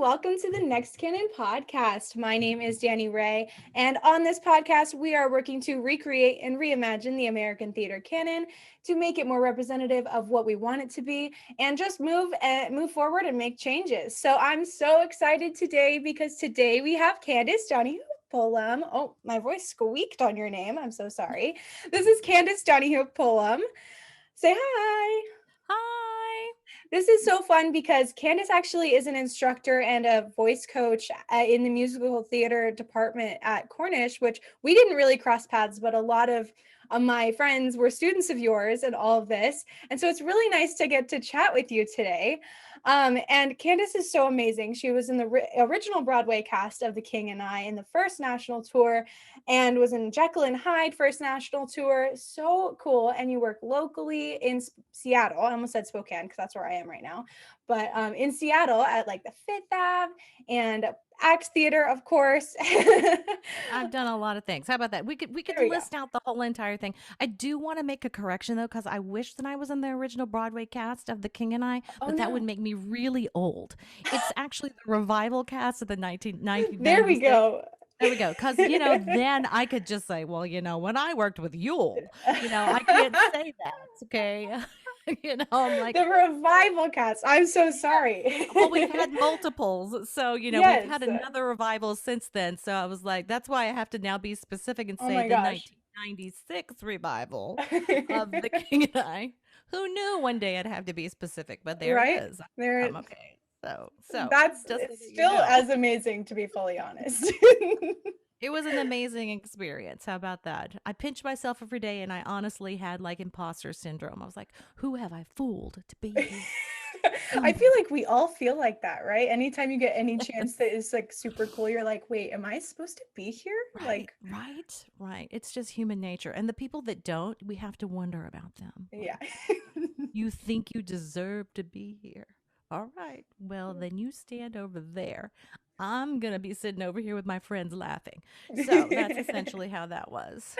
welcome to the Next Canon podcast. My name is Danny Ray, and on this podcast, we are working to recreate and reimagine the American theater canon to make it more representative of what we want it to be, and just move forward and make changes. So I'm so excited today because today we have Candice Donehoo. Pullom. Oh, my voice squeaked on your name. I'm so sorry. This is Candice Donehoo Pullom. Say hi. Hi. This is so fun because Candice actually is an instructor and a voice coach in the musical theater department at Cornish, which we didn't really cross paths, but a lot of my friends were students of yours and all of this. And so it's really nice to get to chat with you today. And Candice is so amazing. She was in the original Broadway cast of The King and I in the first national tour and was in Jekyll and Hyde first national tour. So cool. And you work locally in Seattle. I almost said Spokane because that's where I am right now. But in Seattle at like the Fifth Ave and Axe Theater, of course. I've done a lot of things. How about that? We could list out the whole entire thing. I do want to make a correction though, because I wish that I was in the original Broadway cast of The King and I, but that would make me really old. It's actually the revival cast of the 1990s. There we go. There we go. Because, then I could just say, well, when I worked with Yule, I can't say that. Okay. I'm like the revival cast. I'm so sorry. Well, we've had multiples. So, we've had another revival since then. So I was like, that's why I have to now be specific and say the 1996 revival of The King and I. Who knew one day I'd have to be specific, but there it is. I'm okay. So that's still as amazing, to be fully honest. It was an amazing experience. How about that? I pinch myself every day, and I honestly had like imposter syndrome. I was like, who have I fooled to be here? I feel like we all feel like that, right? Anytime you get any chance that is like super cool, you're like, wait, am I supposed to be here? Right, right. It's just human nature. And the people that don't, we have to wonder about them. Yeah. You think you deserve to be here. All right. Well, then you stand over there. I'm going to be sitting over here with my friends laughing. So that's essentially how that was.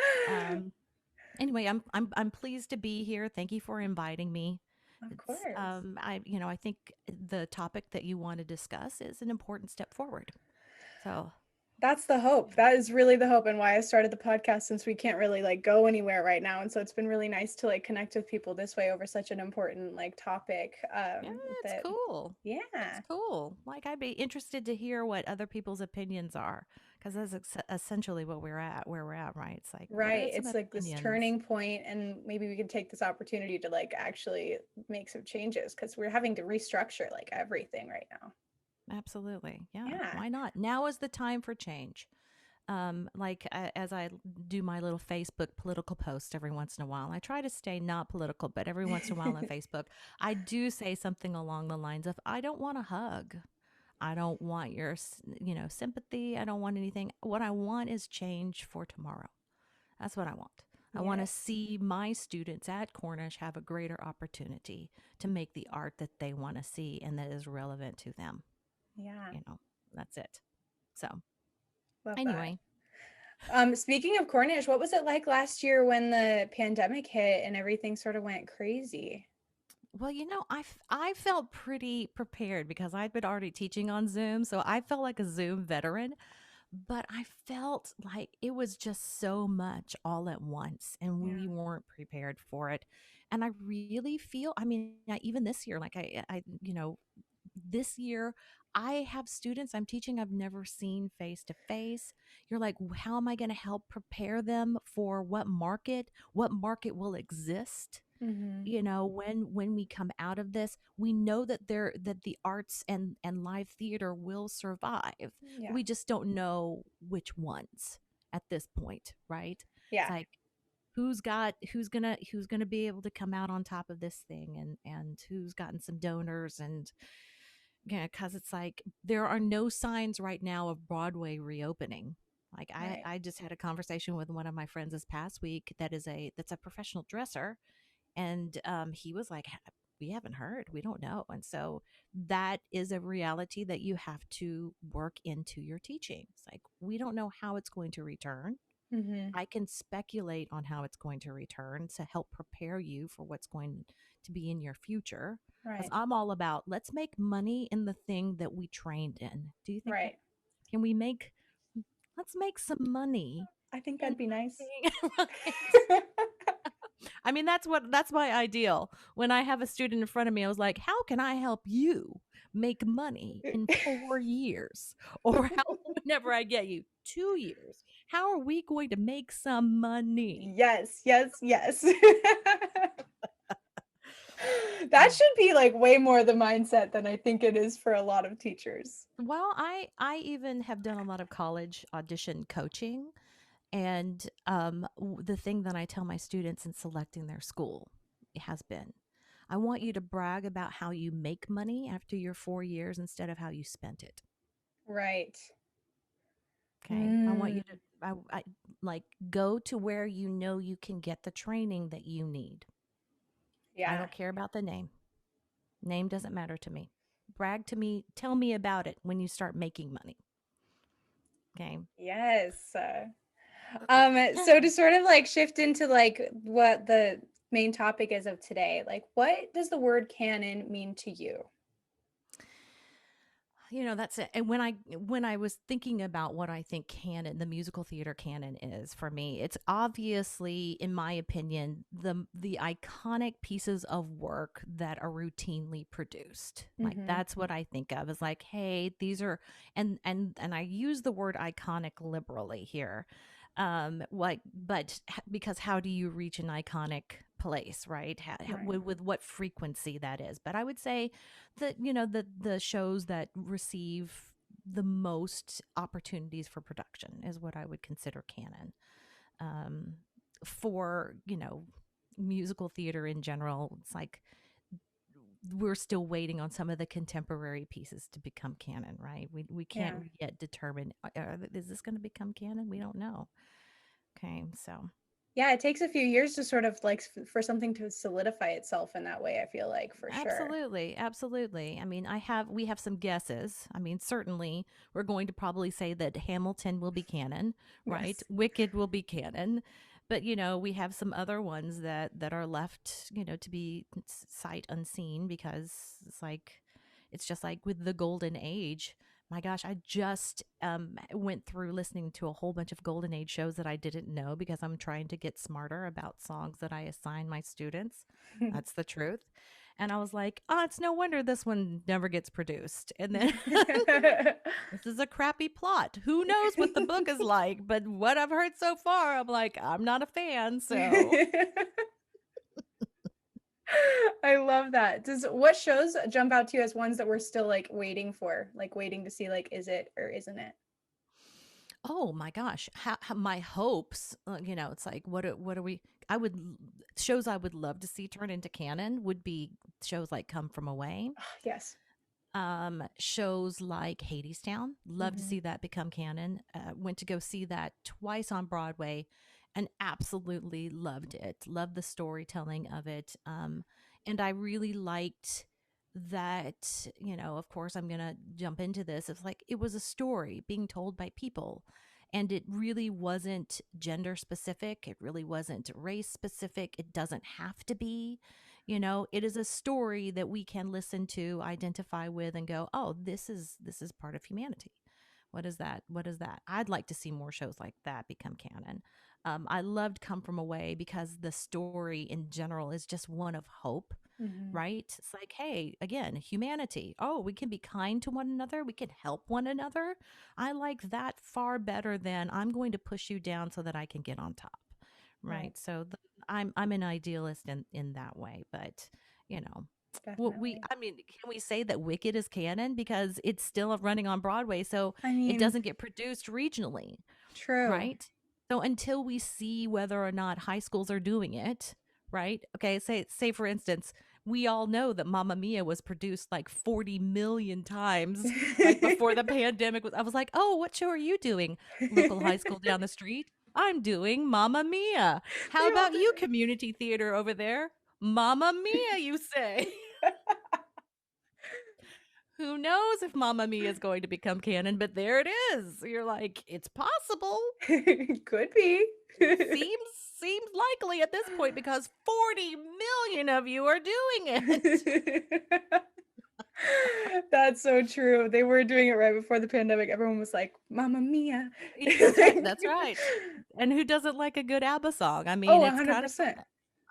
Anyway, I'm pleased to be here. Thank you for inviting me. Of course. I think the topic that you want to discuss is an important step forward. So that's the hope. That is really the hope and why I started the podcast, since we can't really like go anywhere right now. And so it's been really nice to like connect with people this way over such an important like topic. It's cool. Yeah. It's cool. Like I'd be interested to hear what other people's opinions are, because that's essentially where we're at, right? It's like, right. It's like this turning point, and maybe we can take this opportunity to like actually make some changes, because we're having to restructure like everything right now. Absolutely. Yeah. Why not? Now is the time for change. As I do my little Facebook political post every once in a while, I try to stay not political, but every once in a while on Facebook, I do say something along the lines of, I don't want a hug. I don't want your, sympathy. I don't want anything. What I want is change for tomorrow. That's what I want. I want to see my students at Cornish have a greater opportunity to make the art that they want to see and that is relevant to them. Yeah. That's it. So love anyway. That. Speaking of Cornish, what was it like last year when the pandemic hit and everything sort of went crazy? Well, I felt pretty prepared because I'd been already teaching on Zoom. So I felt like a Zoom veteran, but I felt like it was just so much all at once and we weren't prepared for it. And I really feel, even this year, like this year, I have students I'm teaching I've never seen face to face. You're like, how am I going to help prepare them for what market will exist? Mm-hmm. When we come out of this, we know that the arts and live theater will survive. Yeah. We just don't know which ones at this point, right? Yeah. It's like, who's gonna be able to come out on top of this thing, and who's gotten some donors, and because it's like there are no signs right now of Broadway reopening. Like I just had a conversation with one of my friends this past week that's a professional dresser, and he was like, we haven't heard, we don't know. And so that is a reality that you have to work into your teaching. It's like, we don't know how it's going to return. Mm-hmm. I can speculate on how it's going to return to help prepare you for what's going to be in your future. Because Right. I'm all about, let's make money in the thing that we trained in. Do you think Right. can we let's make some money I think in that'd be nice. the thing, right? I mean, that's my ideal. When I have a student in front of me, I was like, how can I help you make money in 4 years? Or whenever I get you 2 years, how are we going to make some money? Yes, yes, yes. That should be like way more the mindset than I think it is for a lot of teachers. Well, I even have done a lot of college audition coaching, and the thing that I tell my students in selecting their school has been, I want you to brag about how you make money after your 4 years instead of how you spent it. Right. Okay. I want you to, I like, go to where you know you can get the training that you need. Yeah. I don't care about the name. Name doesn't matter to me. Brag to me. Tell me about it when you start making money. Okay. Yes. So to sort of like shift into like what the main topic is of today, like what does the word canon mean to you? You know, that's it. And when I was thinking about what I think canon, the musical theater canon is for me, it's obviously, in my opinion, the iconic pieces of work that are routinely produced. Like that's what I think of as like, hey, these are, and I use the word iconic liberally here. But because how do you reach an iconic place, right? With what frequency that is. But I would say that, you know, the shows that receive the most opportunities for production is what I would consider canon. For, you know, musical theater in general, it's like we're still waiting on some of the contemporary pieces to become canon, right? We can't yet determine, is this going to become canon? We don't know. Okay, so yeah, it takes a few years to sort of like for something to solidify itself in that way, I feel like, for sure. Absolutely. I mean, we have some guesses. I mean, certainly we're going to probably say that Hamilton will be canon, right? Yes. Wicked will be canon. But, you know, we have some other ones that are left, you know, to be sight unseen, because it's just like with the golden age. My gosh, I just went through listening to a whole bunch of golden age shows that I didn't know, because I'm trying to get smarter about songs that I assign my students. That's the truth. And I was like, oh, it's no wonder this one never gets produced. And then this is a crappy plot. Who knows what the book is like? But what I've heard so far, I'm like, I'm not a fan. So I love that. What shows jump out to you as ones that we're still like waiting to see, like, is it or isn't it? Oh my gosh, how my hopes, you know, it's like, what are we, shows I would love to see turn into canon would be shows like Come From Away. Yes. Shows like Hadestown, love to see that become canon. Went to go see that twice on Broadway and absolutely loved it. Loved the storytelling of it. And I really liked that, you know, of course I'm going to jump into this. It's like, it was a story being told by people, and it really wasn't gender specific. It really wasn't race specific. It doesn't have to be. You know, it is a story that we can listen to, identify with, and go, oh, this is part of humanity. What is that? What is that? I'd like to see more shows like that become canon. I loved Come From Away because the story in general is just one of hope, right? It's like, hey, again, humanity. Oh, we can be kind to one another. We can help one another. I like that far better than I'm going to push you down so that I can get on top, right? So I'm an idealist in that way, but you know. Definitely. I mean, can we say that Wicked is canon because it's still running on Broadway, so I mean, it doesn't get produced regionally? True. Right? So until we see whether or not high schools are doing it, right? Okay, say for instance, we all know that Mamma Mia was produced like 40 million times right before the pandemic was. I was like, "Oh, what show are you doing?" Local high school down the street. I'm doing Mamma Mia. How about you, community theater over there? Mamma Mia, you say. Who knows if Mamma Mia is going to become canon, but there it is. You're like, it's possible. Could be. seems likely at this point because 40 million of you are doing it. That's so true. They were doing it right before the pandemic. Everyone was like, Mamma Mia. That's right. And who doesn't like a good ABBA song? I mean, Oh, it's kind of, 100%.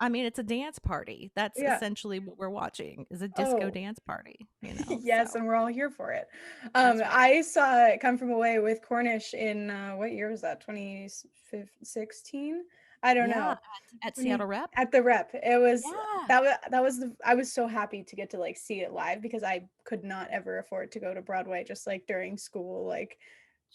I mean, it's a dance party. That's Yeah. essentially what we're watching, is a disco dance party, you know? Yes, so. and we're all here for it. Right. I saw it Come From Away with Cornish in, what year was that? 2016? I don't know. At Seattle Rep. At the Rep. It was, that was I was so happy to get to like see it live because I could not ever afford to go to Broadway just like during school. Like,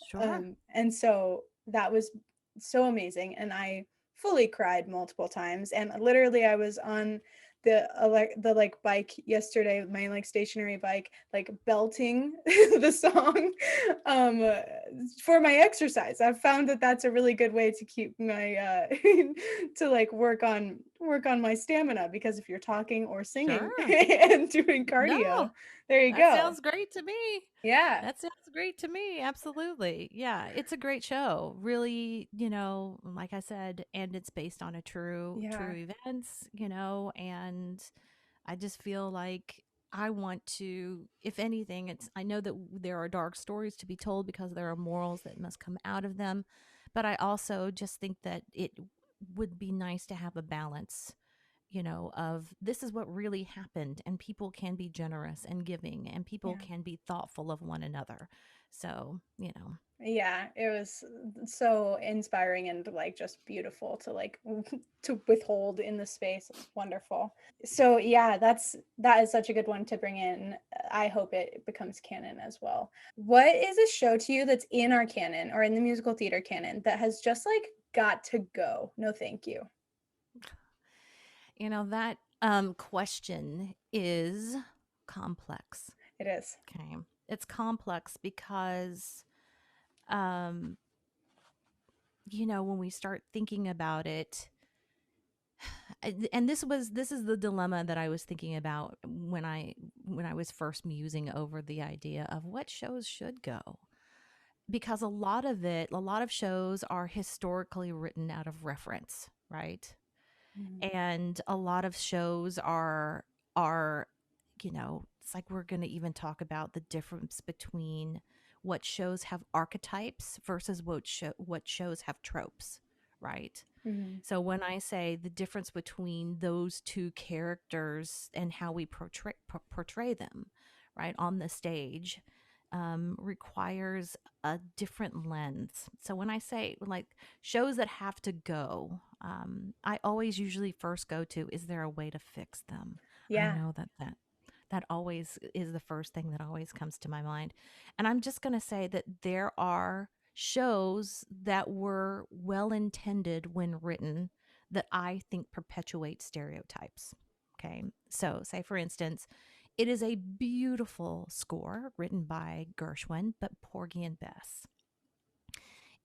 Sure. And so that was so amazing. And I fully cried multiple times. And literally I was on the bike yesterday, my like stationary bike, like belting the song for my exercise. I've found that that's a really good way to keep my to like work on my stamina, because if you're talking or singing and doing cardio, there you go. That sounds great to me. Yeah. That sounds great to me. Absolutely. Yeah. It's a great show. Really, you know, like I said, and it's based on a true events, you know, and I just feel like I want to, if anything, I know that there are dark stories to be told because there are morals that must come out of them. But I also just think that it would be nice to have a balance, you know, of this is what really happened, and people can be generous and giving, and people can be thoughtful of one another. So, you know. Yeah, it was so inspiring and like just beautiful to like to withhold in the space. It's wonderful. So yeah, that is such a good one to bring in. I hope it becomes canon as well. What is a show to you that's in our canon or in the musical theater canon that has just like got to go? No, thank you. You know, that question is complex. It is. Okay. It's complex because you know, when we start thinking about it, and this is the dilemma that I was thinking about when I was first musing over the idea of what shows should go, because a lot of shows are historically written out of reference, right? And a lot of shows are you know, it's like we're going to even talk about the difference between what shows have archetypes versus what shows have tropes, right? So when I say the difference between those two characters and how we portray them, right, on the stage, requires a different lens. So when I say like shows that have to go, I always usually first go to, is there a way to fix them? Yeah. I know that always is the first thing that always comes to my mind. And I'm just going to say that there are shows that were well intended when written that I think perpetuate stereotypes. Okay. So, say for instance, it is a beautiful score written by Gershwin, but Porgy and Bess.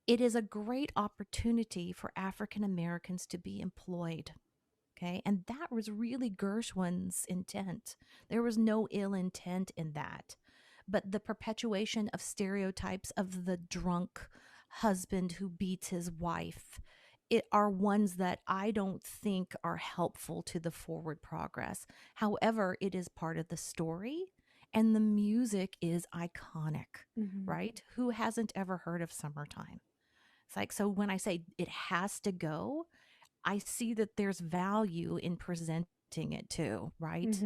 It is a great opportunity for African Americans to be employed. Okay. And that was really Gershwin's intent. There was no ill intent in that. But the perpetuation of stereotypes of the drunk husband who beats his wife, it are ones that I don't think are helpful to the forward progress. However, it is part of the story, and the music is iconic, right? Who hasn't ever heard of Summertime? It's like, so when I say it has to go, I see that there's value in presenting it too, right?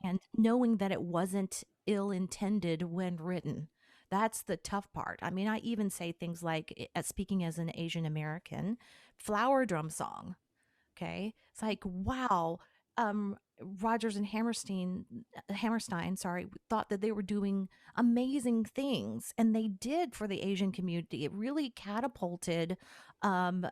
And knowing that it wasn't ill-intended when written. That's the tough part. I mean, I even say things like, speaking as an Asian American, Flower Drum Song. Okay. It's like, wow, Rogers and Hammerstein, thought that they were doing amazing things, and they did for the Asian community. It really catapulted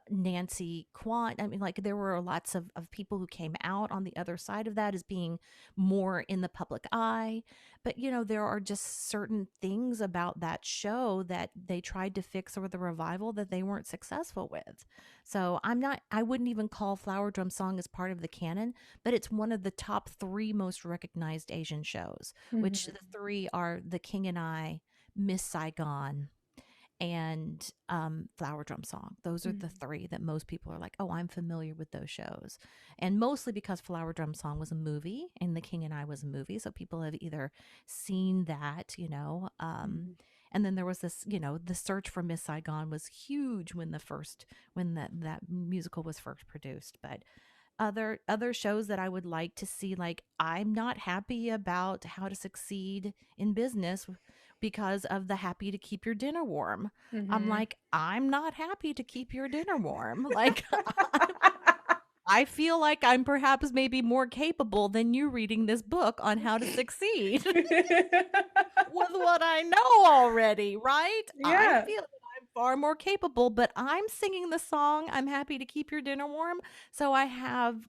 Nancy Kwan. I mean, like, there were lots of people who came out on the other side of that as being more in the public eye. But, you know, there are just certain things about that show that they tried to fix with the revival that they weren't successful with. So I wouldn't even call Flower Drum Song as part of the canon, but it's one of the top 3 most recognized Asian shows, which the 3 are The King and I, Miss Saigon, and Flower Drum Song. Those are the three that most people are like, oh, I'm familiar with those shows. And mostly because Flower Drum Song was a movie and The King and I was a movie. So people have either seen that, and then there was this, the search for Miss Saigon was huge when that musical was first produced. But other shows that I would like to see, like, I'm not happy about How to Succeed in Business because of the Happy to Keep Your Dinner Warm. I'm like, I'm not happy to keep your dinner warm. Like, I feel like I'm perhaps maybe more capable than you reading this book on how to succeed with what I know already, right? Yeah. I feel I'm far more capable, but I'm singing the song, I'm happy to keep your dinner warm. So I have,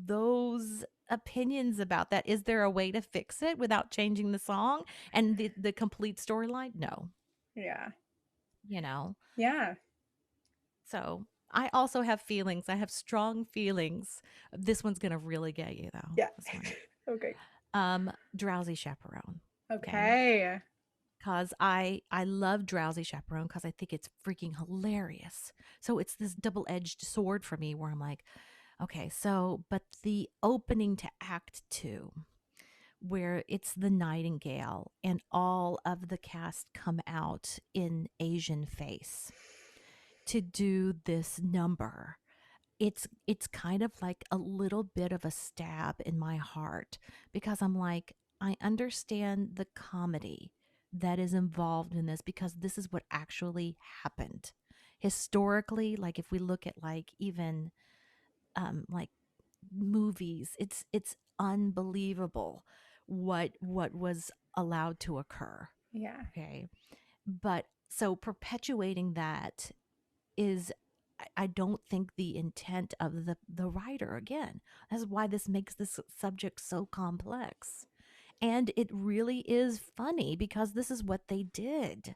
those opinions about that. Is there a way to fix it without changing the song and the complete storyline? No. Yeah. Yeah. So I also have feelings. I have strong feelings. This one's going to really get you, though. Yeah. Okay. Drowsy Chaperone. Okay. Because I love Drowsy Chaperone because I think it's freaking hilarious. So it's this double-edged sword for me where I'm like, okay, so, but the opening to Act 2, where it's the Nightingale and all of the cast come out in Asian face to do this number. It's kind of like a little bit of a stab in my heart because I'm like, I understand the comedy that is involved in this because this is what actually happened. Historically, like if we look at like even like movies, it's unbelievable what was allowed to occur. Yeah. Okay. But so perpetuating that is, I don't think, the intent of the writer. Again, that's why this makes this subject so complex. And it really is funny because this is what they did.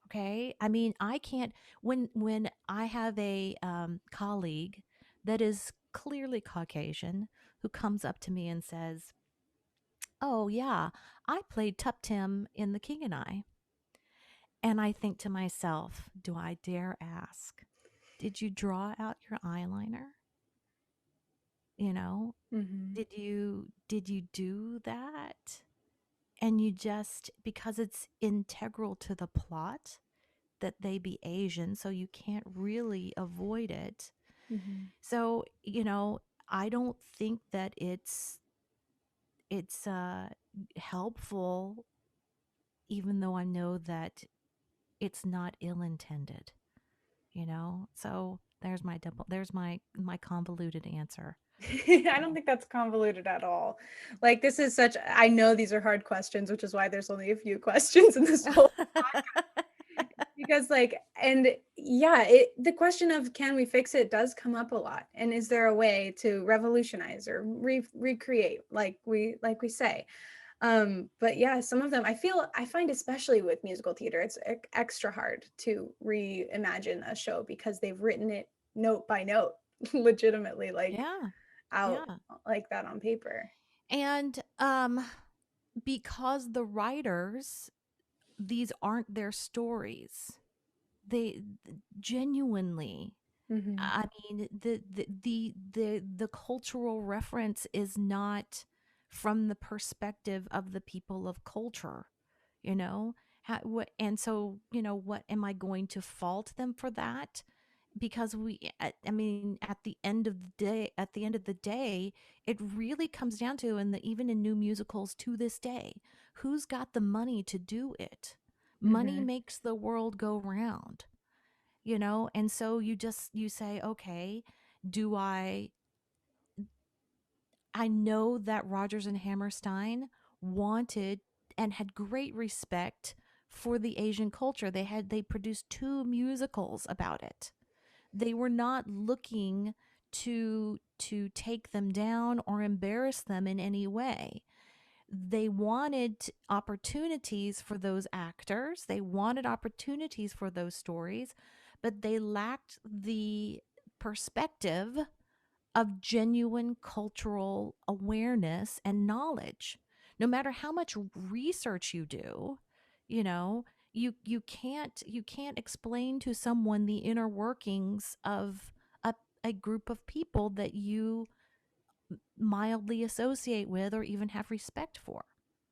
Okay. I mean, I can't, when I have a colleague that is clearly Caucasian who comes up to me and says, oh, yeah, I played Tup Tim in The King and I. And I think to myself, do I dare ask, did you draw out your eyeliner? Did you do that? And you just, because it's integral to the plot that they be Asian, so you can't really avoid it. So, I don't think that it's helpful, even though I know that it's not ill-intended, So there's my convoluted answer. I don't think that's convoluted at all. Like, this is I know these are hard questions, which is why there's only a few questions in this whole podcast. Because the question of can we fix it does come up a lot. And is there a way to revolutionize or recreate, like we say? But yeah, some of them I find, especially with musical theater, it's extra hard to reimagine a show because they've written it note by note, legitimately, out like that on paper. And because the writers, these aren't their stories. They genuinely, I mean, the cultural reference is not from the perspective of the people of culture, and so, what am I going to fault them for that? Because I mean, at the end of the day, it really comes down to, and even in new musicals to this day, who's got the money to do it? Money makes the world go round, and so you say, okay, I know that Rodgers and Hammerstein wanted and had great respect for the Asian culture. They produced 2 musicals about it. They were not looking to take them down or embarrass them in any way. They wanted opportunities for those actors. They wanted opportunities for those stories, but they lacked the perspective of genuine cultural awareness and knowledge. No matter how much research you do, you can't explain to someone the inner workings of a group of people that you mildly associate with or even have respect for.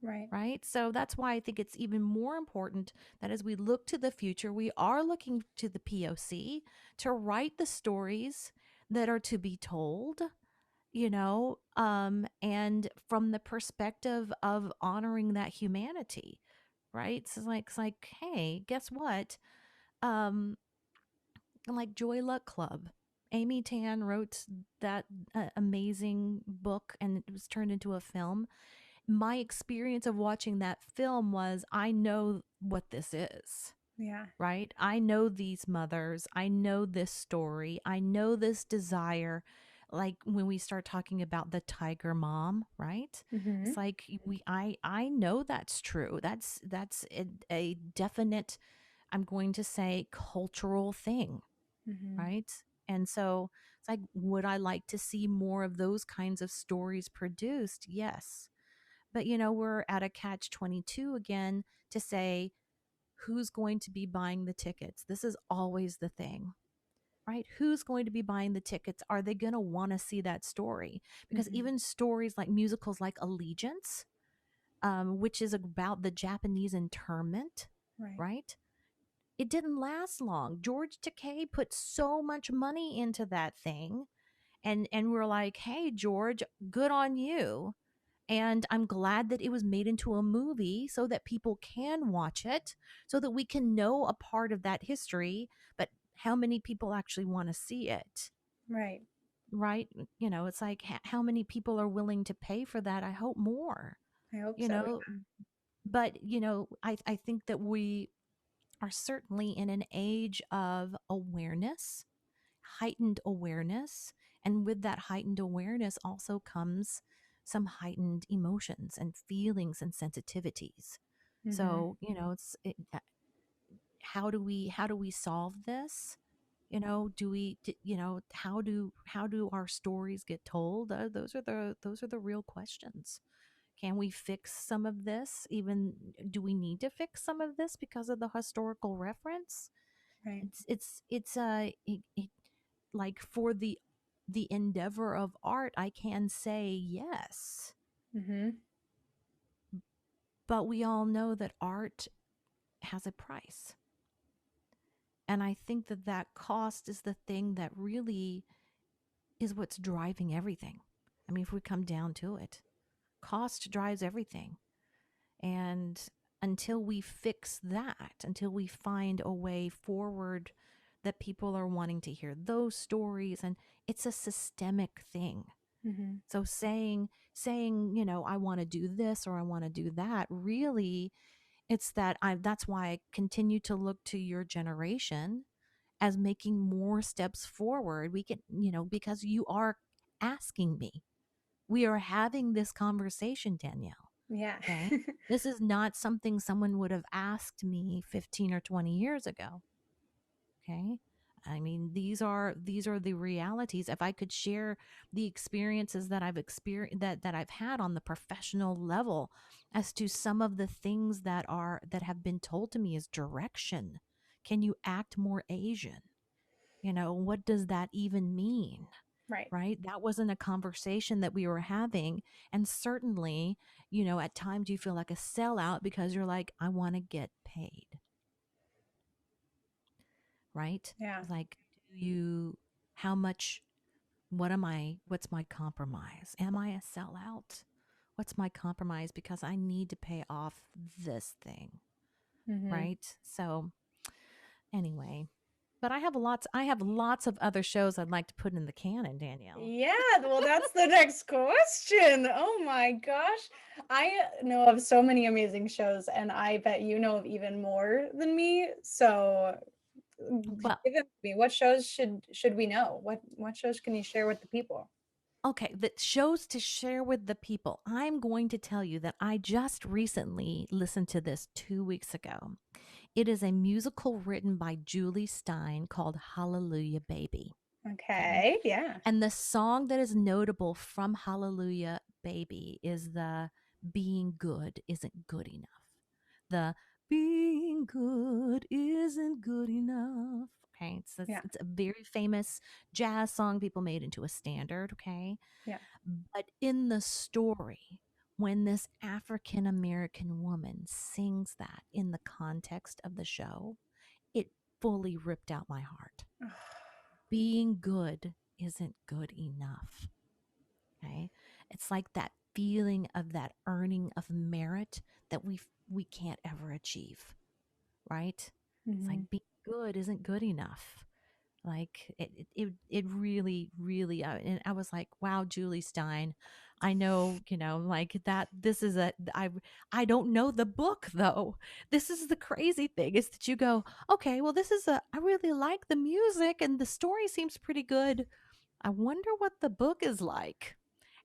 Right. So that's why I think it's even more important that as we look to the future, we are looking to the POC to write the stories that are to be told, and from the perspective of honoring that humanity. Right. So it's like, hey, guess what? Like Joy Luck Club. Amy Tan wrote that amazing book and it was turned into a film. My experience of watching that film was I know what this is. Yeah. Right? I know these mothers. I know this story. I know this desire. Like when we start talking about the tiger mom, right? Mm-hmm. It's like I know that's true. That's a definite, I'm going to say, cultural thing. Mm-hmm. Right? And so it's like, would I like to see more of those kinds of stories produced? Yes. But, we're at a catch-22 again to say, who's going to be buying the tickets? This is always the thing, right? Who's going to be buying the tickets? Are they going to want to see that story? Because even stories like musicals like Allegiance, which is about the Japanese internment, right? It didn't last long. George Takei put so much money into that thing. And we're like, hey, George, good on you. And I'm glad that it was made into a movie so that people can watch it, so that we can know a part of that history. But how many people actually want to see it? Right. Right? It's like, how many people are willing to pay for that? I hope more. I hope so. But, I think that we are certainly in an age of awareness, heightened awareness. And with that heightened awareness also comes some heightened emotions and feelings and sensitivities. So, how do we solve this? How do our stories get told? Those are the real questions. Can we fix some of this? Even do we need to fix some of this because of the historical reference? Right. Like for the endeavor of art, I can say yes. Mm-hmm. But we all know that art has a price. And I think that cost is the thing that really is what's driving everything. I mean, if we come down to it, cost drives everything. And until we fix that, until we find a way forward that people are wanting to hear those stories, and it's a systemic thing. Mm-hmm. So saying, I want to do this or I want to do that, really, it's that's why I continue to look to your generation as making more steps forward. We can, because you are asking me. We are having this conversation, Danielle. Yeah. Okay. This is not something someone would have asked me 15 or 20 years ago. Okay. I mean, these are the realities. If I could share the experiences that I've experienced, that I've had on the professional level, as to some of the things that have been told to me as direction. Can you act more Asian? What does that even mean? Right. Right? That wasn't a conversation that we were having. And certainly, at times you feel like a sellout because you're like, I want to get paid. Right? Yeah. Like, what's my compromise? Am I a sellout? What's my compromise? Because I need to pay off this thing. Mm-hmm. Right? So anyway, but I have lots of other shows I'd like to put in the canon, Danielle. Yeah, well, that's the next question. Oh my gosh. I know of so many amazing shows, and I bet you know of even more than me. So give them to me. What shows should we know? What shows can you share with the people? Okay, the shows to share with the people. I'm going to tell you that I just recently listened to this 2 weeks ago. It is a musical written by Julie Stein called Hallelujah Baby. Okay, yeah. And the song that is notable from Hallelujah Baby is the being good isn't good enough. The being good isn't good enough. Okay, it's a very famous jazz song people made into a standard. Okay, Yeah. but in the story, when this African American woman sings that in the context of the show, it fully ripped out my heart. Being good isn't good enough. Okay, it's like that feeling of that earning of merit that we can't ever achieve, right? Mm-hmm. It's like being good isn't good enough. Like it really, really, and I was like, wow, Julie Stein, I know, like that, I don't know the book though. This is the crazy thing is that you go, okay, well, I really like the music and the story seems pretty good. I wonder what the book is like.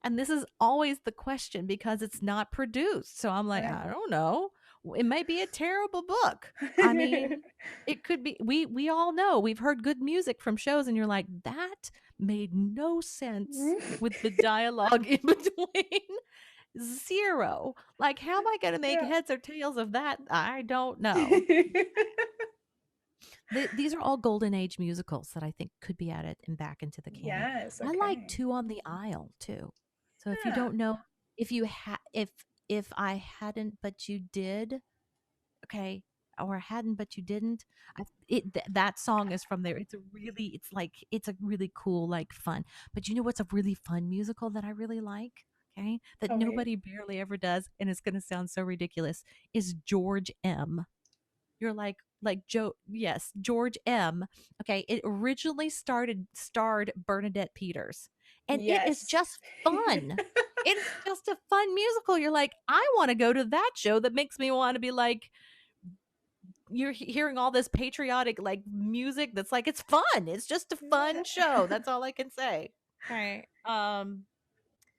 And this is always the question because it's not produced. So I'm like, I don't know. It may be a terrible book. I mean, it could be. We all know we've heard good music from shows, and you're like, that made no sense with the dialogue in between. Zero. Like, how am I going to make heads or tails of that? I don't know. These are all golden age musicals that I think could be added and back into the canon. Yes, I like Two on the Aisle too. So if you don't know, if I hadn't but you did, okay, or hadn't but you didn't, that song is from there. It's a really cool, like, fun. But you know what's a really fun musical that I really like? Okay, that nobody barely ever does, and it's going to sound so ridiculous, is George M. You're like Joe, yes, George M. Okay, it originally starred Bernadette Peters, and it is just fun. It's just a fun musical. You're like, I want to go to that show that makes me want to be like, you're hearing all this patriotic like music that's like, it's fun. It's just a fun show. That's all I can say. Okay.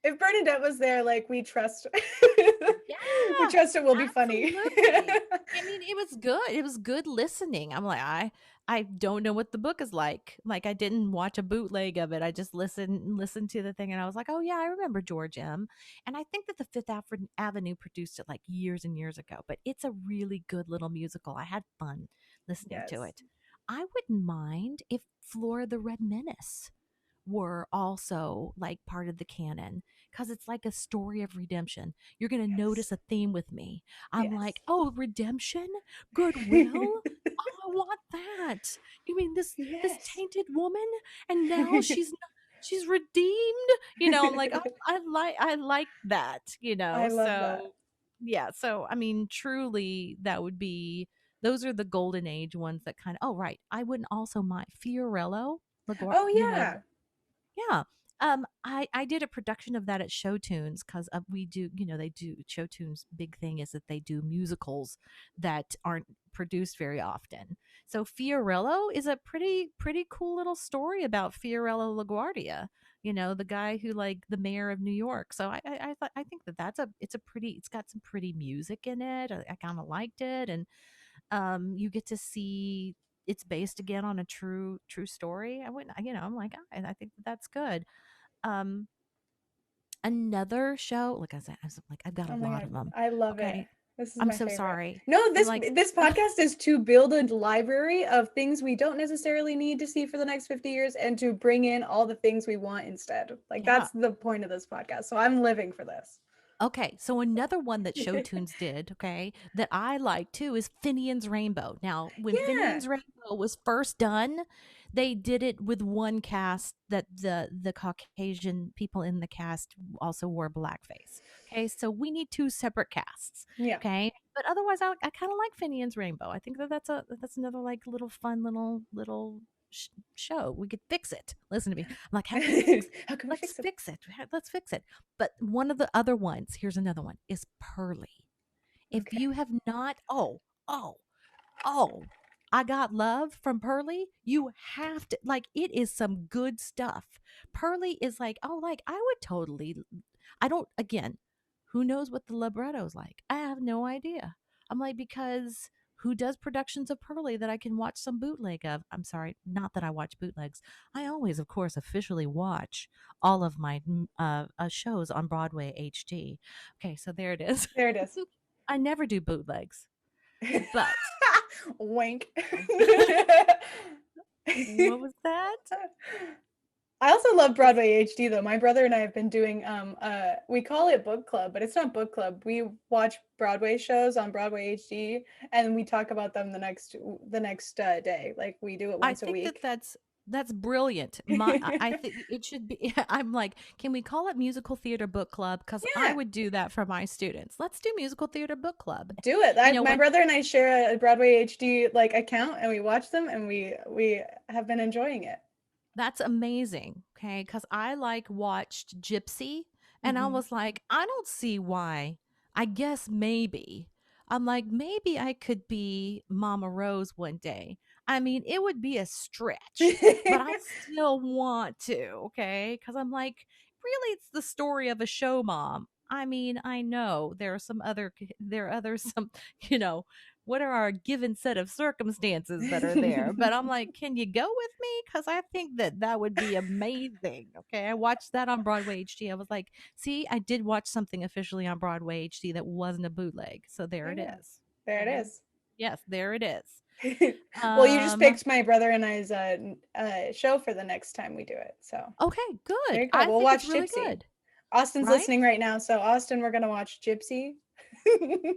If Bernadette was there, like, we trust. We trust it will be funny. I mean, it was good. It was good listening. I'm like, I don't know what the book is like. Like, I didn't watch a bootleg of it. I just listened to the thing, and I was like, oh yeah, I remember George M. And I think that the Fifth Avenue produced it like years and years ago. But it's a really good little musical. I had fun listening to it. I wouldn't mind if Flora the Red Menace were also like part of the canon, because it's like a story of redemption. You're going to notice a theme with me. I'm like, oh, redemption, goodwill. Oh, I want that. You mean this tainted woman, and now she's redeemed. I'm like, oh, I like that. I love that. Yeah. So I mean, truly, that would be. Those are the golden age ones that kind of. Oh, right. I wouldn't also mind Fiorello. Oh yeah. Yeah. I did a production of that at Show Tunes because we do, they do Show Tunes. Big thing is that they do musicals that aren't produced very often. So Fiorello is a pretty cool little story about Fiorello LaGuardia, the guy who, like, the mayor of New York. So I think it's got some pretty music in it. I kind of liked it. And you get to see it's based again on a true story. I'm like, I think that's good. Another show, like I said, I've got a lot of them. I love it. This is I'm my so favorite. sorry. No, this podcast is to build a library of things we don't necessarily need to see for the next 50 years and to bring in all the things we want instead. Like, that's the point of this podcast. So I'm living for this. Okay, so another one that Show Tunes did, okay, that I like too, is Finian's Rainbow. Now, when Finian's Rainbow was first done, they did it with one cast that the Caucasian people in the cast also wore blackface. Okay, so we need two separate casts. Yeah. Okay, but otherwise, I kind of like Finian's Rainbow. I think that's another like little fun little show. We could fix it. Listen to me. I'm like, how can we fix it? Let's fix it. Let's fix it. But one of the other ones, here's another one, is Pearly. If you have not, I Got Love from Pearly, you have to, like, it is some good stuff. Pearly is like, I would totally, again, who knows what the libretto's like? I have no idea. I'm like, because who does productions of Pearly that I can watch some bootleg of? I'm sorry, not that I watch bootlegs. I always, of course, officially watch all of my shows on Broadway HD. Okay, so there it is. There it is. I never do bootlegs. But wink. What was that? I also love Broadway HD though. My brother and I have been doing we call it book club, but it's not book club. We watch Broadway shows on Broadway HD and we talk about them the next day. Like we do it once a week. That's brilliant. I think it should be. I'm like, can we call it musical theater book club? Because I would do that for my students. Let's do musical theater book club. Do it. My brother and I share a Broadway HD like account, and we watch them, and we have been enjoying it. That's amazing. Okay, because I watched Gypsy, and I was like, I don't see why. I guess maybe. I'm like, maybe I could be Mama Rose one day. I mean, it would be a stretch, but I still want to, okay? Because I'm like, really, it's the story of a show mom. I mean, I know there are some, what are our given set of circumstances that are there? But I'm like, can you go with me? Because I think that would be amazing. Okay. I watched that on Broadway HD. I was like, see, I did watch something officially on Broadway HD that wasn't a bootleg. So there it is. There it is. Yes, there it is. Well, you just picked my brother and I's show for the next time we do it. So okay, good. We'll watch really Gypsy. Good. Austin's listening right now, so Austin, we're gonna watch Gypsy.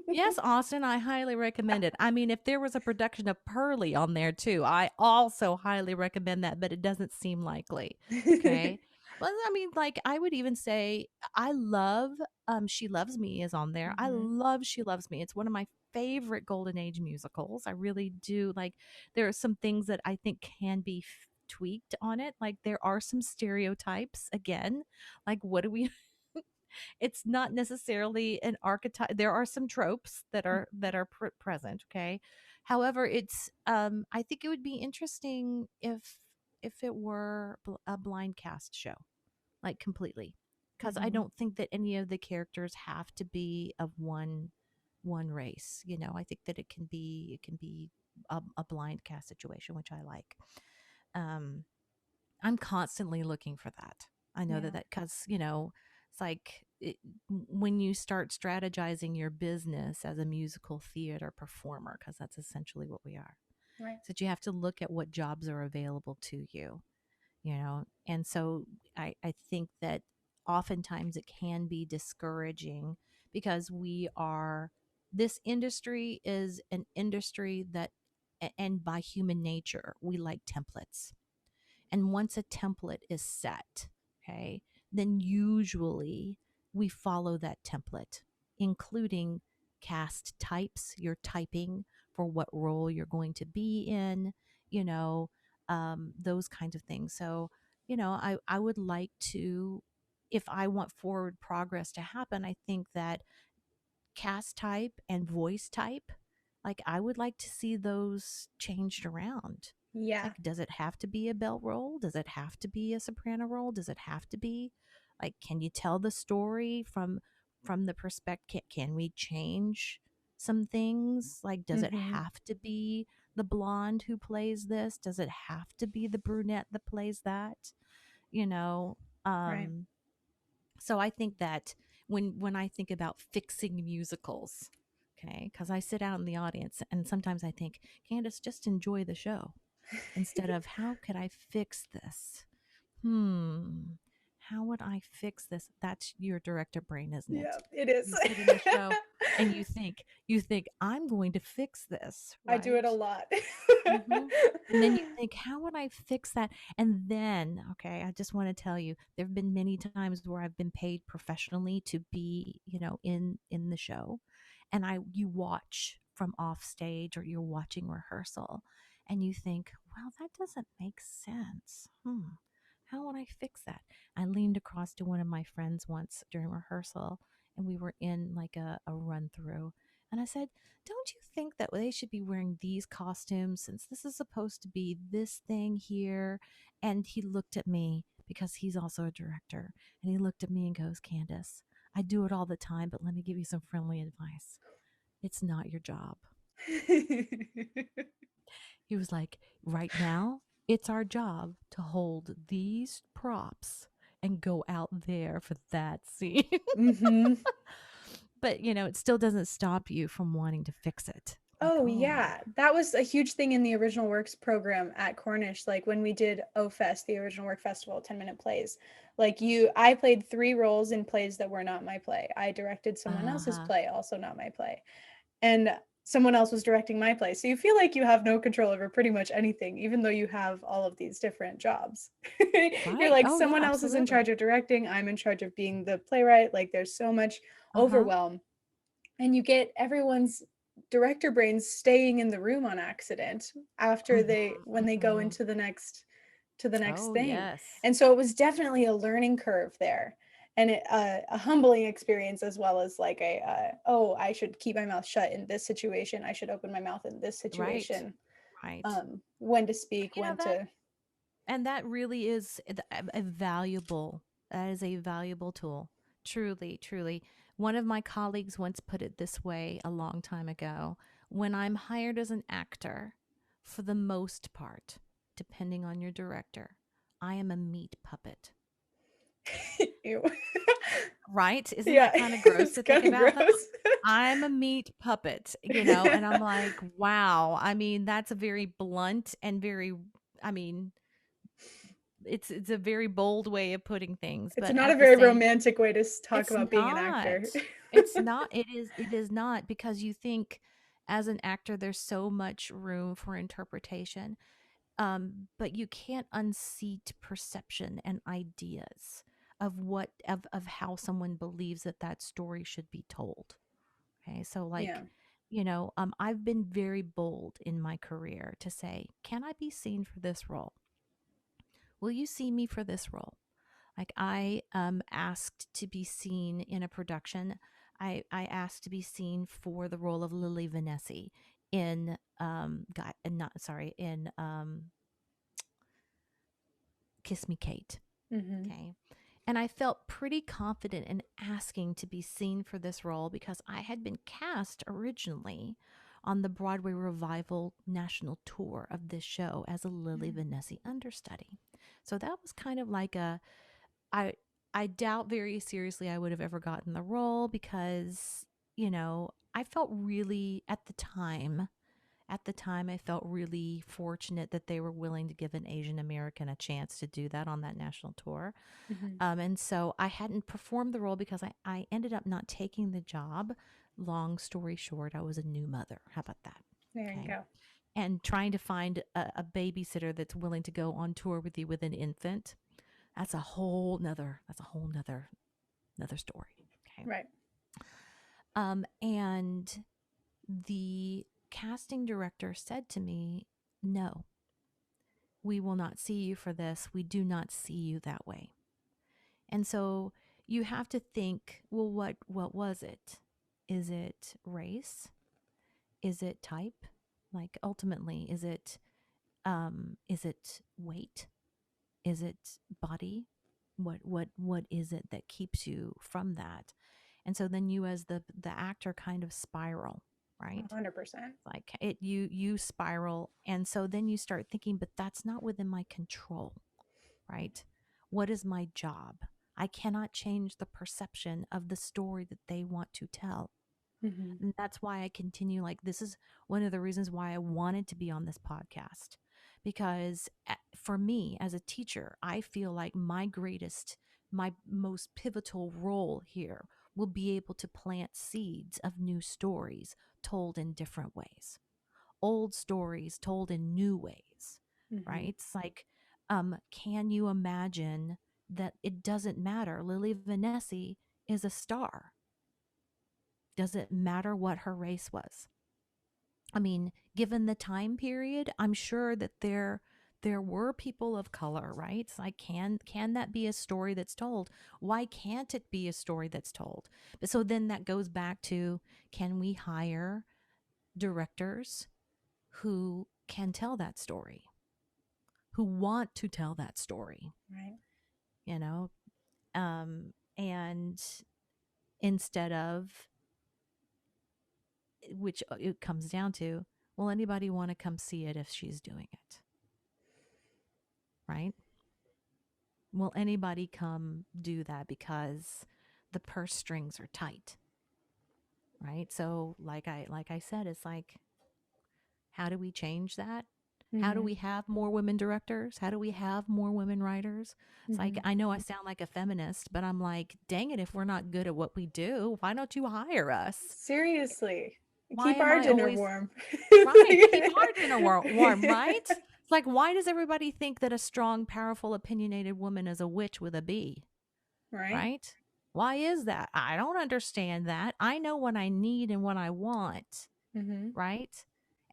Yes, Austin, I highly recommend it. I mean, if there was a production of Pearly on there too, I also highly recommend that, but it doesn't seem likely. Okay. Well, I mean, like I would even say I love She Loves Me is on there. I love She Loves Me. It's one of my favorite Golden Age musicals. I really do. Like there are some things that I think can be tweaked on it. Like there are some stereotypes again. Like what do we it's not necessarily an archetype. There are some tropes that are present, okay? However, it's I think it would be interesting if it were a blind cast show, like completely. Because I don't think that any of the characters have to be of one race. You know, I think that it can be a blind cast situation, which I like. I'm constantly looking for that. I know that because, you know, it's like when you start strategizing your business as a musical theater performer, because that's essentially what we are. Right. So that you have to look at what jobs are available to you, you know? And so I think that oftentimes it can be discouraging because this industry is an industry that, and by human nature, we like templates. And once a template is set, okay, then usually we follow that template, including cast types. You're typing for what role you're going to be in, you know, those kinds of things. So, you know, I would like to, if I want forward progress to happen, I think that cast type and voice type, like I would like to see those changed around. Yeah. Like, does it have to be a belt role? Does it have to be a soprano role? Does it have to be like, can you tell the story from the perspective? Can we change some things? Like, does it have to be the blonde who plays this? Does it have to be the brunette that plays that? You know, right. So I think that when I think about fixing musicals, okay, because I sit out in the audience and sometimes I think, Candice, just enjoy the show instead of how could I fix this? How would I fix this? That's your director brain, isn't it? Yeah, it is. You sit in the show and you think I'm going to fix this. Right? I do it a lot. And then you think, how would I fix that? And then, okay, I just want to tell you, there have been many times where I've been paid professionally to be, you know, in the show, and you watch from off stage or you're watching rehearsal, and you think, well, that doesn't make sense. How would I fix that? I leaned across to one of my friends once during rehearsal, and we were in like a run through. And I said, don't you think that they should be wearing these costumes since this is supposed to be this thing here? And he looked at me because he's also a director. And he looked at me and goes, Candice, I do it all the time, but let me give you some friendly advice. It's not your job. He was like, right now, it's our job to hold these props and go out there for that scene. But, you know, it still doesn't stop you from wanting to fix it. Like, Oh, oh my yeah. That was a huge thing in the original works program at Cornish. Like when we did O-Fest, the original work festival, 10-minute plays. Like I played 3 roles in plays that were not my play. I directed someone else's uh-huh. play, also not my play. And someone else was directing my play. So you feel like you have no control over pretty much anything, even though you have all of these different jobs. You're Right. like, Oh yeah, someone else is in charge absolutely. of directing. I'm in charge of being the playwright. Like there's so much Uh-huh. overwhelm. And you get everyone's director brains staying in the room on accident after when they go Mm-hmm. into the next Oh thing. yes. And so it was definitely a learning curve there, and a humbling experience, as well as like oh, I should keep my mouth shut in this situation, I should open my mouth in this Right. situation, Right. when to speak, You know when that to. and that really is a valuable that is a valuable tool. Truly, truly. One of my colleagues once put it this way a long time ago. When I'm hired as an actor, for the most part, depending on your director, I am a meat puppet. Ew. Right? Isn't Yeah, that kind of gross it's to think kind of about though? gross. I'm a meat puppet, you know, and I'm like, wow. I mean, that's a very blunt and very, I mean, it's a very bold way of putting things, It's but not a at the very same romantic way to talk it's about being an actor. not. It's not. It is not because you think as an actor there's so much room for interpretation. But you can't unseat perception and ideas of of how someone believes that that story should be told. Okay? So Yeah. like, I've been very bold in my career to say, "Can I be seen for this role? Will you see me for this role?" Like I asked to be seen in a production. I asked to be seen for the role of Lily Vanessa in not sorry in Kiss Me Kate. Mm-hmm. Okay. And I felt pretty confident in asking to be seen for this role because I had been cast originally on the Broadway revival national tour of this show as a Lily Vanessa understudy. So that was kind of like I I doubt very seriously I would have ever gotten the role because, I felt really at the time I felt really fortunate that they were willing to give an Asian American a chance to do that on that national tour. Mm-hmm. And so I hadn't performed the role because I ended up not taking the job. Long story short, I was a new mother. How about that? There you Okay. go. And trying to find a babysitter that's willing to go on tour with you with an infant, that's a whole nother story. Okay. Right. And the casting director said to me, "No, we will not see you for this. We do not see you that way." And so you have to think, well, what was it? Is it race? Is it type? Like ultimately, is it weight? Is it body? What is it that keeps you from that? And so then you as the actor kind of spiral, right? 100%. Like you spiral, and so then you start thinking, but that's not within my control, right? What is my job? I cannot change the perception of the story that they want to tell. Mm-hmm. And that's why I continue. Like, this is one of the reasons why I wanted to be on this podcast. Because for me as a teacher, I feel like my most pivotal role here will be able to plant seeds of new stories told in different ways, old stories told in new ways, Mm-hmm. right? It's like, can you imagine that it doesn't matter? Lily Vanessa is a star. Does it matter what her race was? I mean, given the time period, I'm sure that there were people of color, right? It's like, can that be a story that's told? Why can't it be a story that's told? But so then that goes back to, can we hire directors who can tell that story, who want to tell that story, Right. you know? And instead of, which it comes down to, will anybody want to come see it if she's doing it? Right? Will anybody come do that because the purse strings are tight? Right? So like I said, it's like, How do we change that? How do we have more women directors? How do we have more women writers? It's like, I know I sound like a feminist, but I'm like, dang it, if we're not good at what we do, why don't you hire us? Seriously. Why Keep am our I dinner always warm. right? Keep our dinner warm, right? It's like, why does everybody think that a strong, powerful, opinionated woman is a witch with a B? Right? Why is that? I don't understand that. I know what I need and what I want, right?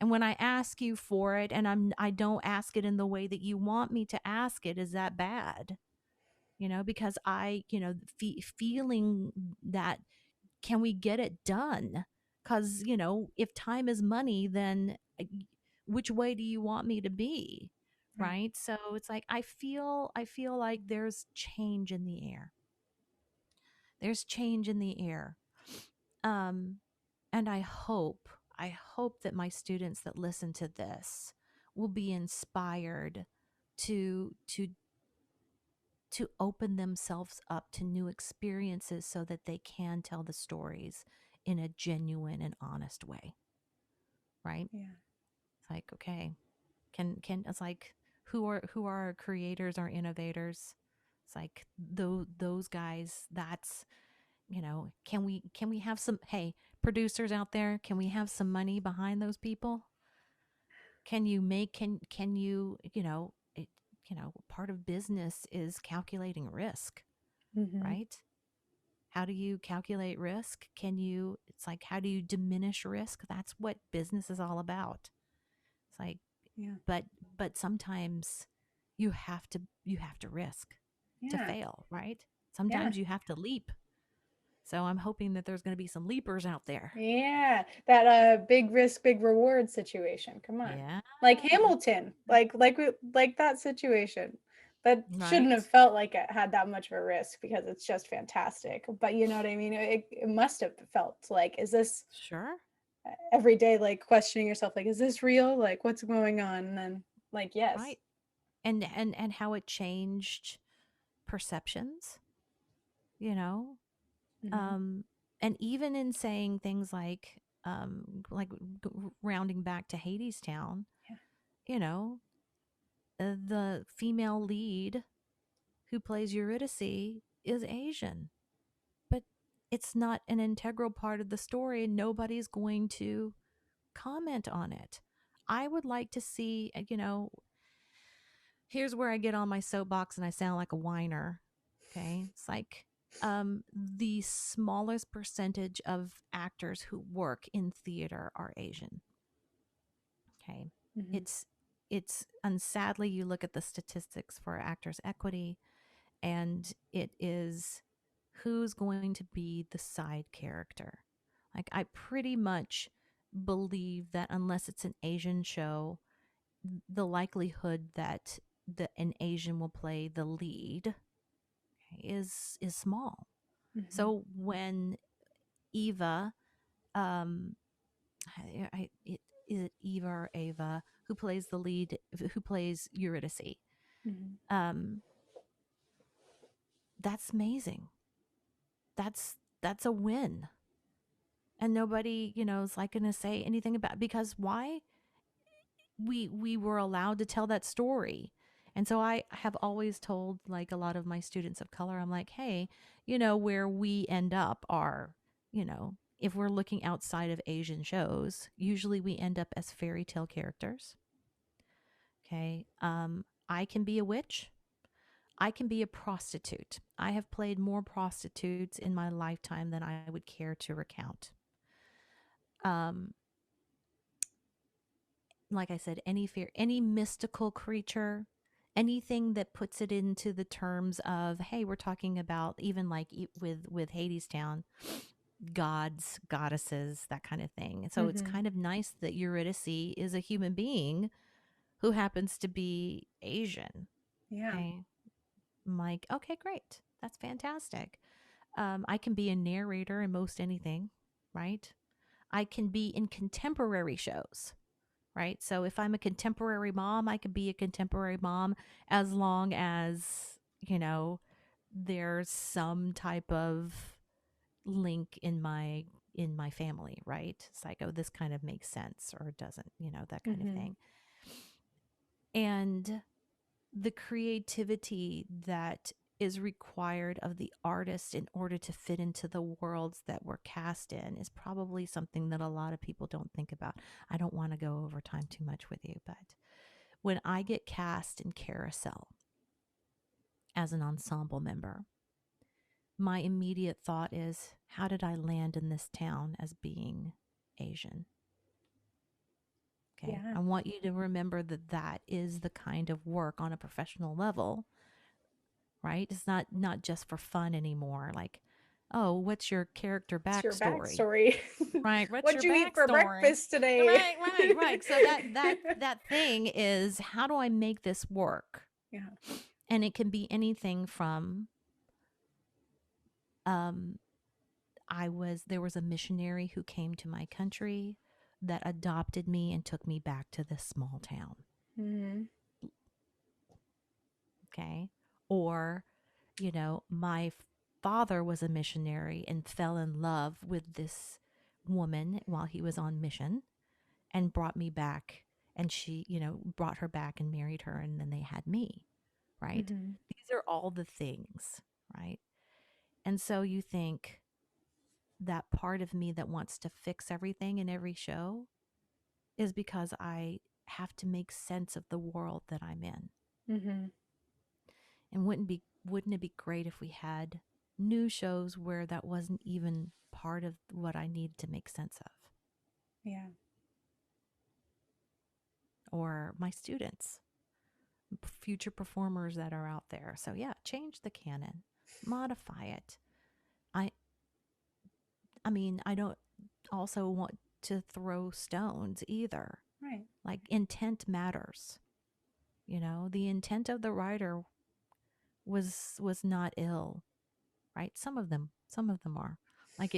And when I ask you for it and I don't ask it in the way that you want me to ask it, is that bad? You know, because feeling that, can we get it done? Because, if time is money, then which way do you want me to be? Right. So it's like, I feel like there's change in the air. There's change in the air. And I hope that my students that listen to this will be inspired to open themselves up to new experiences so that they can tell the stories in a genuine and honest way. Right? Yeah. It's like, okay, it's like, who are our creators, our innovators? It's like those guys. That's, can we have some, hey, producers out there, can we have some money behind those people? Can you part of business is calculating risk, right? How do you calculate risk? It's like, how do you diminish risk? That's what business is all about. It's like, but sometimes you have to risk to fail, right? Sometimes you have to leap. So I'm hoping that there's going to be some leapers out there. Yeah, that big risk, big reward situation. Come on, like Hamilton, like that situation. That shouldn't have felt like it had that much of a risk because it's just fantastic. But you know what I mean? It must have felt like, is this every day, like questioning yourself, like, is this real? Like, what's going on? And then, like, yes, right, and how it changed perceptions. And even in saying things like rounding back to Hadestown, the female lead who plays Eurydice is Asian, but it's not an integral part of the story, and nobody's going to comment on it. I would like to see, here's where I get on my soapbox and I sound like a whiner. Okay. It's like, the smallest percentage of actors who work in theater are Asian. Okay. And sadly, you look at the statistics for actors' equity, and it is who's going to be the side character. Like, I pretty much believe that unless it's an Asian show, the likelihood that an Asian will play the lead is small. So when Eva, is it Eva or Ava, who plays the lead, who plays Eurydice, that's amazing. That's a win. And nobody, is like going to say anything about, because why? We were allowed to tell that story. And so I have always told, like, a lot of my students of color, I'm like, hey, where we end up are, if we're looking outside of Asian shows, usually we end up as fairy tale characters. Okay. I can be a witch. I can be a prostitute. I have played more prostitutes in my lifetime than I would care to recount. Like I said, any mystical creature, anything that puts it into the terms of, hey, we're talking about, even like with Hadestown, gods, goddesses, that kind of thing. And so it's kind of nice that Eurydice is a human being who happens to be Asian. Yeah. Okay. I'm like, okay, great. That's fantastic. I can be a narrator in most anything, right? I can be in contemporary shows, right? So if I'm a contemporary mom, I could be a contemporary mom as long as, there's some type of link in my in my family, right? It's like, oh, this kind of makes sense or doesn't, that kind of thing. And the creativity that is required of the artist in order to fit into the worlds that we're cast in is probably something that a lot of people don't think about. I don't want to go over time too much with you, but when I get cast in Carousel as an ensemble member, my immediate thought is, how did I land in this town as being Asian? Okay. I want you to remember that that is the kind of work on a professional level, right? It's not just for fun anymore. Like, oh, what's your character backstory? Right. What'd you eat for breakfast today? Right. So that thing is, how do I make this work? Yeah. And it can be anything from, there was a missionary who came to my country that adopted me and took me back to this small town. Okay. Or, my father was a missionary and fell in love with this woman while he was on mission and brought me back, and she, brought her back and married her, and then they had me, right? These are all the things, right? And so you think that part of me that wants to fix everything in every show is because I have to make sense of the world that I'm in. And wouldn't it be great if we had new shows where that wasn't even part of what I needed to make sense of? Yeah. Or my students, future performers that are out there. So yeah, change the canon, modify it. I mean, I don't also want to throw stones either. Right. Like, intent matters. The intent of the writer was not ill, right? Some of them are. Like,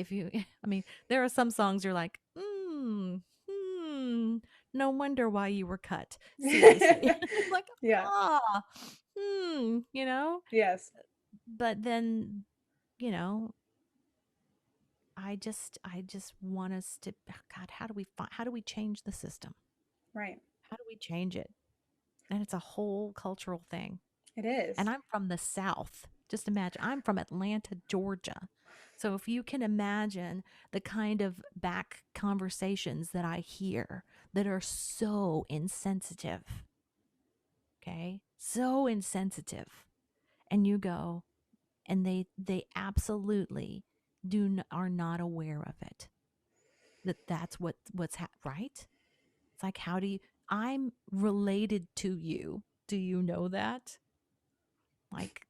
there are some songs you're like, no wonder why you were cut. Seriously. Like, Yes. But then, I just want us to, God, how do we change the system? Right. How do we change it? And it's a whole cultural thing. It is. And I'm from the South. Just imagine, I'm from Atlanta, Georgia. So if you can imagine the kind of back conversations that I hear that are so insensitive, okay? So insensitive. And you go, and they absolutely are not aware of it. That's what's right? It's like, I'm related to you. Do you know that? Like,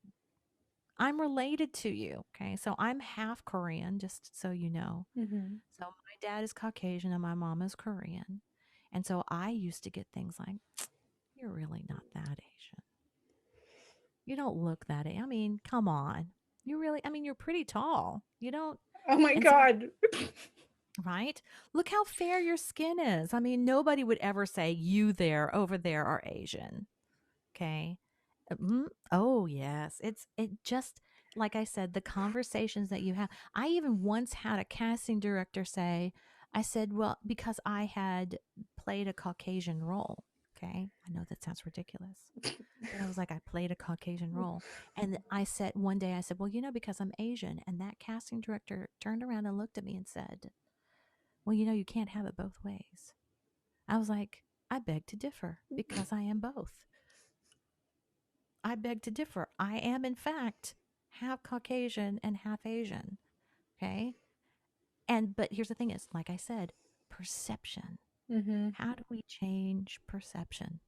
I'm related to you. Okay. So I'm half Korean, just so you know. So my dad is Caucasian and my mom is Korean. And so I used to get things like, you're really not that Asian. You don't look that I mean, come on. You're pretty tall. You don't. Oh my God. Right? Look how fair your skin is. I mean, nobody would ever say you there, over there are Asian. Okay. Oh, yes. It just, like I said, the conversations that you have. I even once had a casting director say, I said, well, because I had played a Caucasian role. Okay. I know that sounds ridiculous. But I was like, I played a Caucasian role. And one day I said, well, because I'm Asian. And that casting director turned around and looked at me and said, well, you can't have it both ways. I was like, I beg to differ, because I am both. I beg to differ. I am, in fact, half Caucasian and half Asian. Okay. But here's the thing is, like I said, perception. How do we change perception?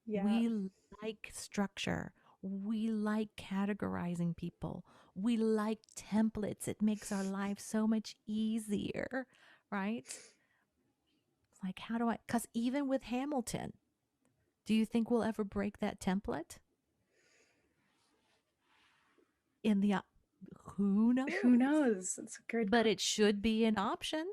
Yeah. We like structure. We like categorizing people. We like templates. It makes our life so much easier, right? Like, because even with Hamilton, do you think we'll ever break that template? Who knows? Who knows? It's a good. But it should be an option.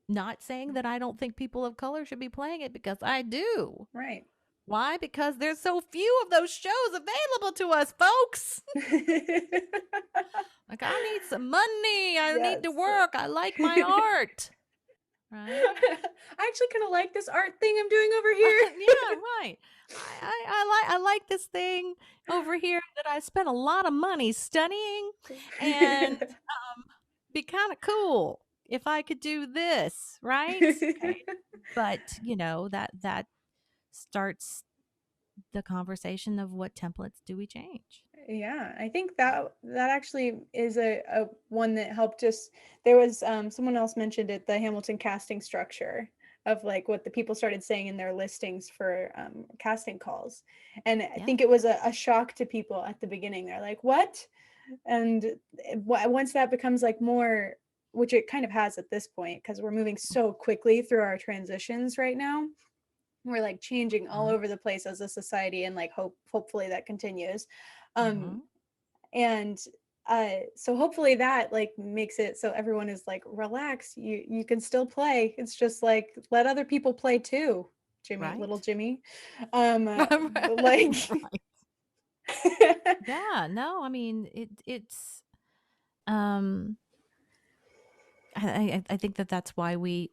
Not saying that I don't think people of color should be playing it, because I do. Right. Why? Because there's so few of those shows available to us, folks. Like, I need some money. I need to work. I like my art. Right? I actually kind of like this art thing I'm doing over here. Yeah, right. I like this thing over here that I spent a lot of money studying, and be kind of cool if I could do this, right? Okay. But that starts the conversation of what templates do we change. Yeah, I think that actually is a one that helped us. There was someone else mentioned it, the Hamilton casting structure of like what the people started saying in their listings for casting calls. And I think it was a shock to people at the beginning. They're like, what? And once that becomes like more, which it kind of has at this point, because we're moving so quickly through our transitions right now. We're like changing all over the place as a society, and like hopefully that continues. And so hopefully that like makes it so everyone is like, relax, you can still play. It's just like, let other people play too, Jimmy, right? Little Jimmy. Like yeah, no, I mean it's I think that's why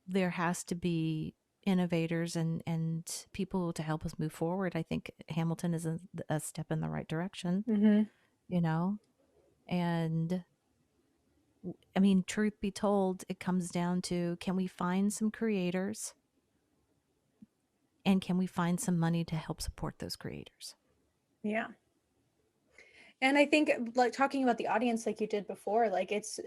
there has to be innovators and people to help us move forward. I think Hamilton is a step in the right direction, and I mean, truth be told, it comes down to, can we find some creators, and can we find some money to help support those creators? Yeah. And I think, like, talking about the audience like you did before, like, it's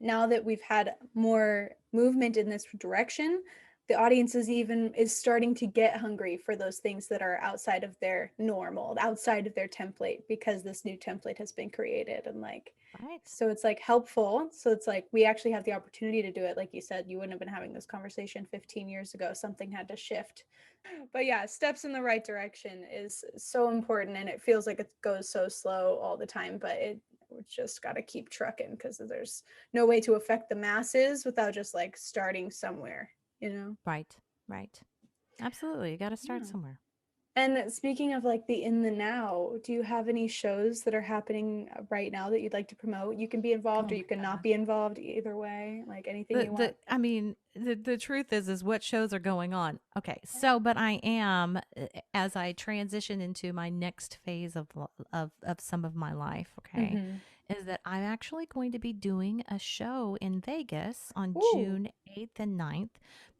now that we've had more movement in this direction, the audience is starting to get hungry for those things that are outside of their normal, outside of their template, because this new template has been created. And like, right. So it's like helpful. So it's like, we actually have the opportunity to do it. Like you said, you wouldn't have been having this conversation 15 years ago. Something had to shift. But yeah, steps in the right direction is so important. And it feels like it goes so slow all the time, but we just got to keep trucking, because there's no way to affect the masses without just like starting somewhere, Right. Absolutely. You got to start somewhere. And speaking of like the in the now, do you have any shows that are happening right now that you'd like to promote? You can be involved or you can not be involved, either way, like anything you want. I mean, the truth is what shows are going on. Okay. So, but I am, as I transition into my next phase of some of my life, okay, is that I'm actually going to be doing a show in Vegas on June 8th and 9th,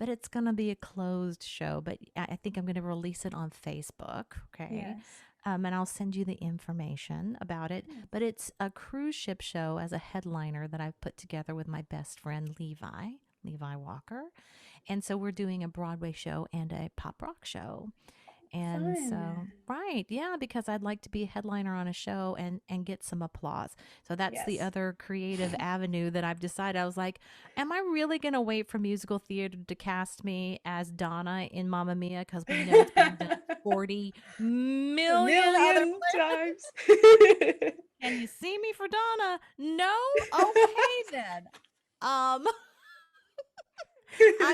but it's going to be a closed show, but I think I'm going to release it on Facebook. Okay. Yes. And I'll send you the information about it. But it's a cruise ship show as a headliner that I've put together with my best friend, Levi Walker. And so we're doing a Broadway show and a pop rock show. And right. Yeah, because I'd like to be a headliner on a show and get some applause. So that's the other creative avenue that I've decided. I was like, am I really going to wait for musical theater to cast me as Donna in Mamma Mia? Because we know it's been done 40 million times. Can you see me for Donna? No? Okay, then. I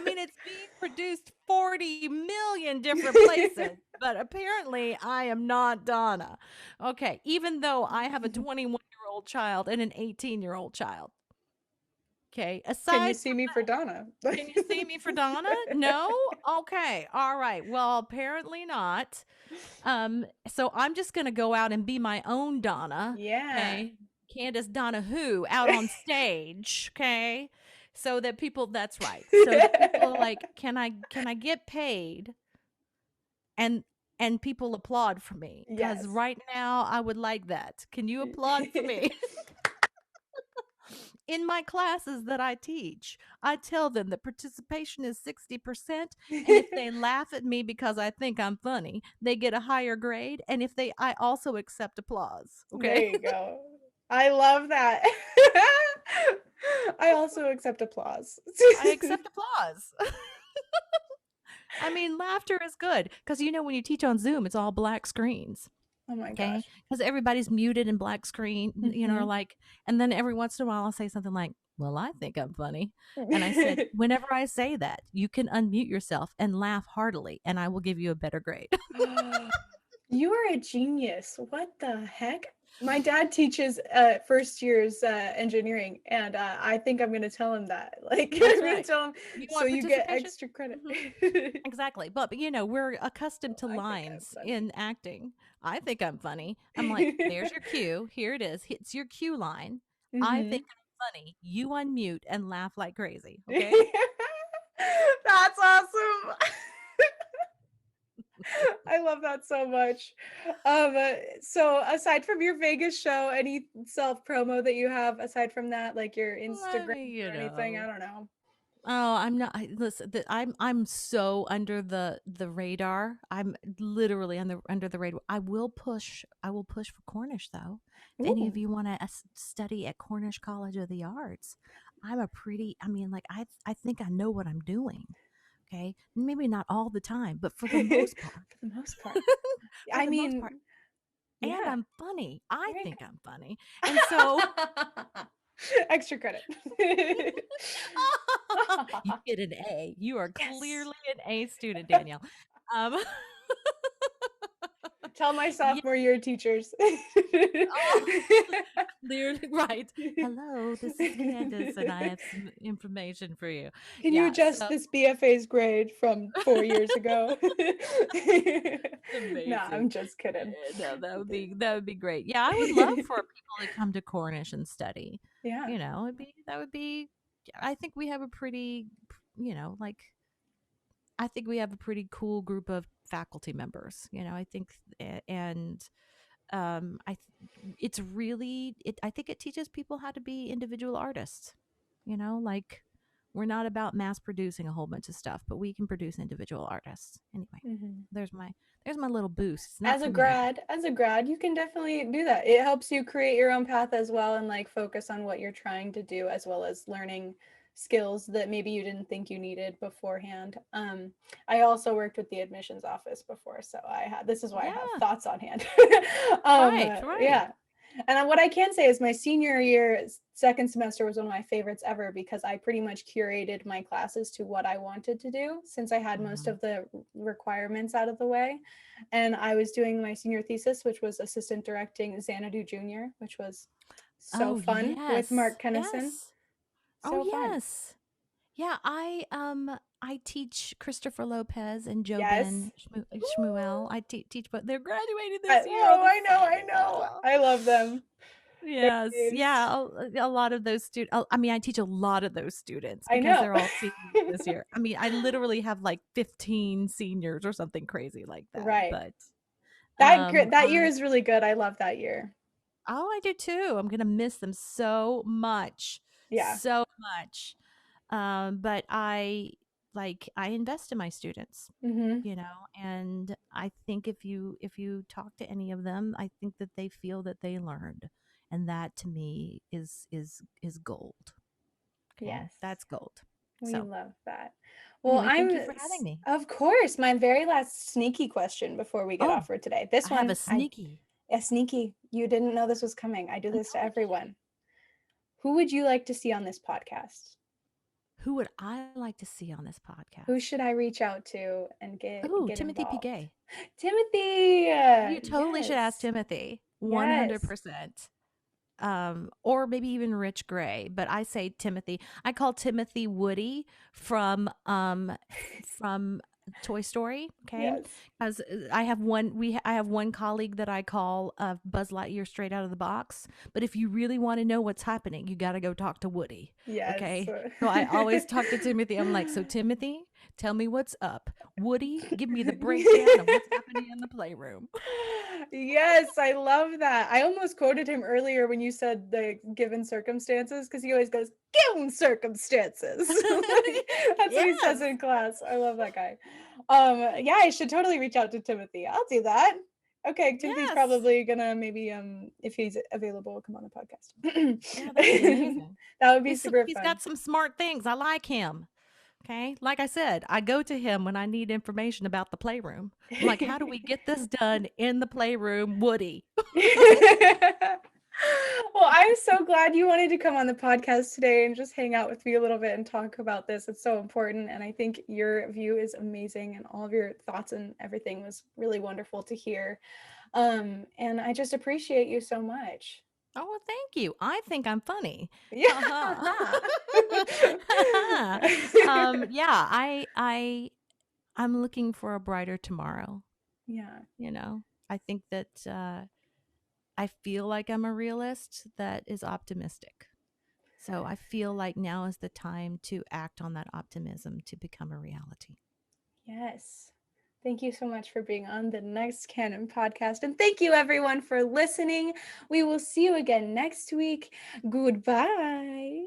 mean, it's being produced 40 million different places, but apparently I am not Donna. Okay, even though I have a 21-year-old child and an 18-year-old child. Okay, can you see me for Donna? Can you see me for Donna? No? Okay, all right. Well, apparently not. So I'm just going to go out and be my own Donna. Yeah. Okay? Candice Donehoo out on stage, okay? So that people, that's right. So that people are like, can I get paid? And people applaud for me. Because right now I would like that. Can you applaud for me? In my classes that I teach, I tell them that participation is 60%. And if they laugh at me because I think I'm funny, they get a higher grade. And if I also accept applause. Okay. There you go. I love that. I also accept applause. I accept applause. I mean, laughter is good because when you teach on Zoom, it's all black screens. Oh my Okay. gosh. Because everybody's muted and black screen, you know, or like, and then every once in a while I'll say something like, well, I think I'm funny. And I said, whenever I say that, you can unmute yourself and laugh heartily, and I will give you a better grade. You are a genius. What the heck? My dad teaches first year's engineering, and I think I'm going to tell him that. Like, I'm going to tell him, so you get extra credit. Exactly. But, you know, we're accustomed to lines in acting. I think I'm funny. I'm like, there's your cue. Here it is. It's your cue line. I think I'm funny. You unmute and laugh like crazy. Okay. That's awesome. I love that so much. So aside from your Vegas show, any self promo that you have aside from that, like your Instagram or anything? I don't know. Oh, I'm not. Listen, I'm so under the radar. I'm literally under the radar. I will push for Cornish though. If any of you want to study at Cornish College of the Arts, I mean, like I think I know what I'm doing. Okay, maybe not all the time, but for the most part. For the most part. I mean, and I'm funny. I think I'm funny, and so. Extra credit. You get an A. You are clearly an A student, Danielle. Tell my sophomore year teachers. Clearly, right. Hello, this is Candice, and I have some information for you. Can you adjust this BFA's grade from 4 years ago? No, I'm just kidding. No, that would be great. Yeah, I would love for people to come to Cornish and study. Yeah, you know, that would be. I think we have a pretty, you know, like. I think we have a pretty cool group of faculty members. You know, I think, and it's really. I think it teaches people how to be individual artists. You know, like. We're not about mass producing a whole bunch of stuff, but we can produce individual artists. Anyway, there's my little boost. As a grad, you can definitely do that. It helps you create your own path as well, and like focus on what you're trying to do, as well as learning skills that maybe you didn't think you needed beforehand. I also worked with the admissions office before, so this is why I have thoughts on hand. Right. Yeah. And what I can say is my senior year, second semester was one of my favorites ever, because I pretty much curated my classes to what I wanted to do, since I had most of the requirements out of the way. And I was doing my senior thesis, which was assistant directing Xanadu Jr., which was so fun with Mark Kennison. So fun. Yeah, I teach Christopher Lopez and Joe Ben Shmuel. I teach, but they're graduating this year. Oh, I know. I love them. Yes. Yeah. A lot of those students. I mean, I teach a lot of those students because they're all seniors this year. I mean, I literally have like 15 seniors or something crazy like that. Right. But that year is really good. I love that year. Oh, I do too. I'm going to miss them so much. Yeah. So much. But I invest in my students, you know, and I think if you talk to any of them, I think that they feel that they learned, and that to me is gold. Okay? Yes, that's gold. We love that. Well, thank you for having me. Of course. My very last sneaky question before we get off for today. This one, have a sneaky. You didn't know this was coming. I do this to everyone. Who would you like to see on this podcast? Who would I like to see on this podcast? Who should I reach out to and get Timothy involved? P. Gay. Timothy! You totally should ask Timothy. 100%. Or maybe even Rich Gray, but I say Timothy. I call Timothy Woody from Toy Story, okay? Because I have one colleague that I call Buzz Lightyear straight out of the box. But if you really want to know what's happening, you got to go talk to Woody. Yes. Okay. So I always talk to Timothy. I'm like, so Timothy, tell me what's up. Woody, give me the breakdown of what's happening in the playroom. Yes, I love that. I almost quoted him earlier when you said the given circumstances, because he always goes, given circumstances. That's what he says in class. I love that guy. Yeah, I should totally reach out to Timothy. I'll do that. Okay, Timothy's probably gonna maybe if he's available, come on the podcast. Yeah, that'd be amazing. That would be super fun. He's got some smart things. I like him. Okay. Like I said, I go to him when I need information about the playroom. I'm like, how do we get this done in the playroom, Woody? Well, I'm so glad you wanted to come on the podcast today and just hang out with me a little bit and talk about this. It's so important. And I think your view is amazing, and all of your thoughts and everything was really wonderful to hear. And I just appreciate you so much. Oh, well, thank you. I think I'm funny. Yeah. Yeah, I'm looking for a brighter tomorrow. Yeah. You know, I think that I feel like I'm a realist that is optimistic. So I feel like now is the time to act on that optimism to become a reality. Yes. Thank you so much for being on the next Canon podcast. And thank you everyone for listening. We will see you again next week. Goodbye.